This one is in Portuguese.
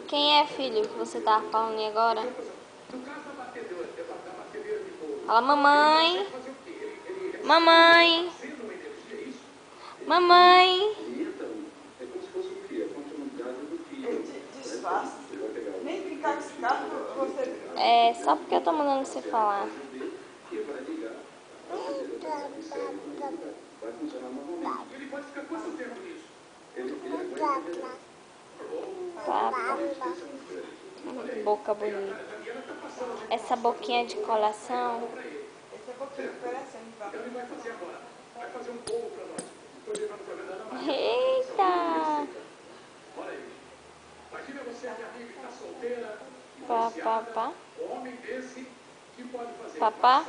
Quem é, filho, que você tava falando aí agora? Fala, mamãe. Mamãe. Mamãe. Nem brincar com esse carro, você... É, só porque eu tô mandando você falar. Papa. Boca bonita. Essa boquinha de coração. Esse é pouquinho de coração, Eita! Papá. Papá.